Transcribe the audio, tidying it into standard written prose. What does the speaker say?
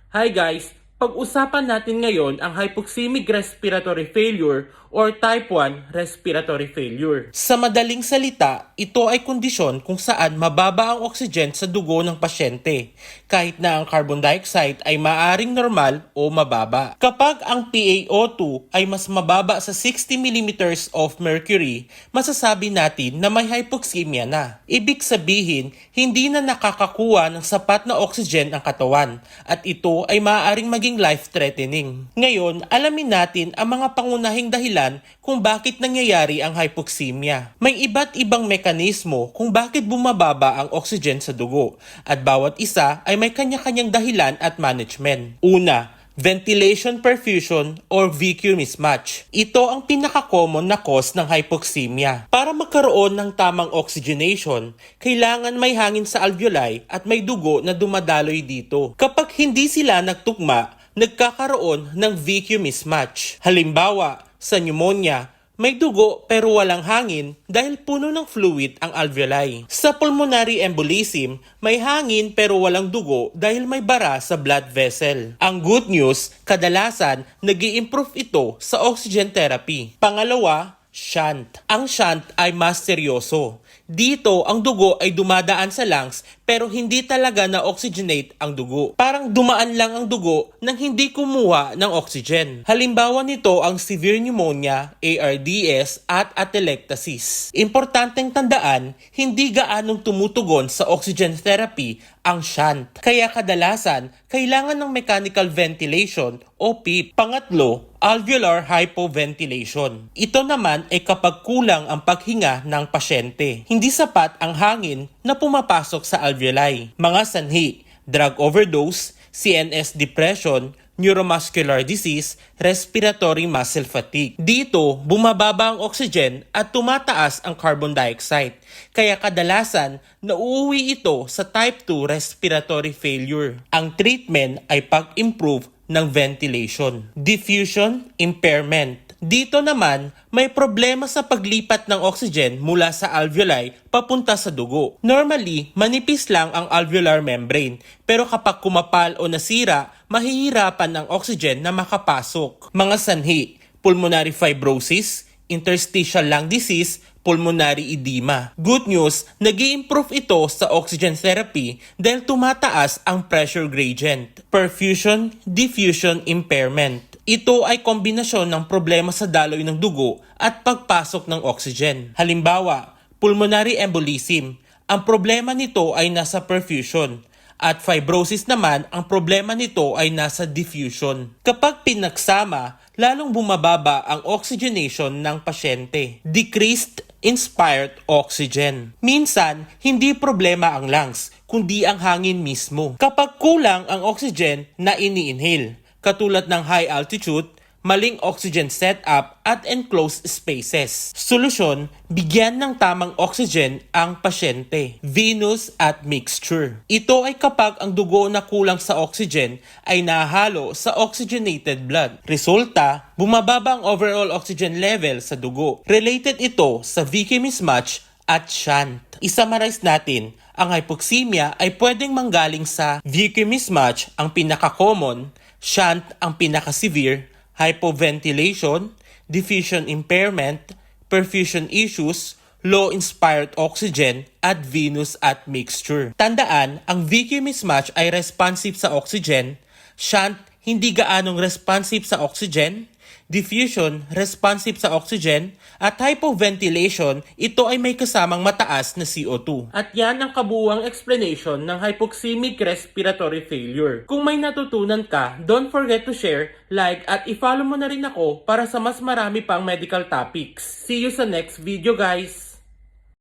Hi guys! Pag-usapan natin ngayon ang hypoxemic respiratory failure or type 1 respiratory failure. Sa madaling salita, ito ay kondisyon kung saan mababa ang oxygen sa dugo ng pasyente, kahit na ang carbon dioxide ay maaring normal o mababa. Kapag ang PaO2 ay mas mababa sa 60 mm of mercury, masasabi natin na may hypoxemia na. Ibig sabihin, hindi na nakakakuha ng sapat na oxygen ang katawan at ito ay maaaring maging life-threatening. Ngayon, alamin natin ang mga pangunahing dahilan kung bakit nangyayari ang hypoxemia. May iba't ibang mekanismo kung bakit bumababa ang oxygen sa dugo at bawat isa ay may kanya-kanyang dahilan at management. Una, ventilation perfusion or VQ mismatch. Ito ang pinaka-common na cause ng hypoxemia. Para magkaroon ng tamang oxygenation, kailangan may hangin sa alveoli at may dugo na dumadaloy dito. Kapag hindi sila nagtugma, nagkakaroon ng VQ mismatch. Halimbawa, sa pneumonia, may dugo pero walang hangin dahil puno ng fluid ang alveoli. Sa pulmonary embolism, may hangin pero walang dugo dahil may bara sa blood vessel. Ang good news, kadalasan nag-i-improve ito sa oxygen therapy. Pangalawa, shunt. Ang shunt ay mas seryoso. Dito, ang dugo ay dumadaan sa lungs pero hindi talaga na-oxygenate ang dugo. Parang dumaan lang ang dugo nang hindi kumuha ng oxygen. Halimbawa nito ang severe pneumonia, ARDS at atelectasis. Importanteng tandaan, hindi gaanong tumutugon sa oxygen therapy ang shunt. Kaya kadalasan, kailangan ng mechanical ventilation o PEEP. Pangatlo, alveolar hypoventilation. Ito naman ay kapag kulang ang paghinga ng pasyente. Hindi sapat ang hangin na pumapasok sa alveoli. Mga sanhi, drug overdose, CNS depression, neuromuscular disease, respiratory muscle fatigue. Dito, bumababa ang oxygen at tumataas ang carbon dioxide. Kaya kadalasan, nauuwi ito sa type 2 respiratory failure. Ang treatment ay pag-improve ng ventilation. Diffusion impairment. Dito naman, may problema sa paglipat ng oxygen mula sa alveoli papunta sa dugo. Normally, manipis lang ang alveolar membrane, pero kapag kumapal o nasira, mahihirapan ang oxygen na makapasok. Mga sanhi, pulmonary fibrosis, interstitial lung disease, pulmonary edema. Good news, nag-i-improve ito sa oxygen therapy dahil tumataas ang pressure gradient. Perfusion, diffusion impairment. Ito ay kombinasyon ng problema sa daloy ng dugo at pagpasok ng oxygen. Halimbawa, pulmonary embolism. Ang problema nito ay nasa perfusion. At fibrosis naman, ang problema nito ay nasa diffusion. Kapag pinagsama, lalong bumababa ang oxygenation ng pasyente. Decreased inspired oxygen. Minsan, hindi problema ang lungs, kundi ang hangin mismo. Kapag kulang ang oxygen na ini-inhale, katulad ng high altitude, maling oxygen setup at enclosed spaces. Solusyon, bigyan ng tamang oxygen ang pasyente. Venous at mixture. Ito ay kapag ang dugo na kulang sa oxygen ay nahalo sa oxygenated blood. Resulta, bumababa ang overall oxygen level sa dugo. Related ito sa VQ mismatch at shunt. I-summarize natin, ang hypoxemia ay pwedeng manggaling sa VQ mismatch, ang pinaka-common, shunt ang pinaka-severe, hypoventilation, diffusion impairment, perfusion issues, low inspired oxygen, at venous at mixture. Tandaan, ang VQ mismatch ay responsive sa oxygen, shunt hindi gaanong responsive sa oxygen, diffusion responsive sa oxygen, at hypoventilation, ito ay may kasamang mataas na CO2. At yan ang kabuuang explanation ng hypoxemic respiratory failure. Kung may natutunan ka, don't forget to share, like, at i-follow mo na rin ako para sa mas marami pang medical topics. See you sa next video guys!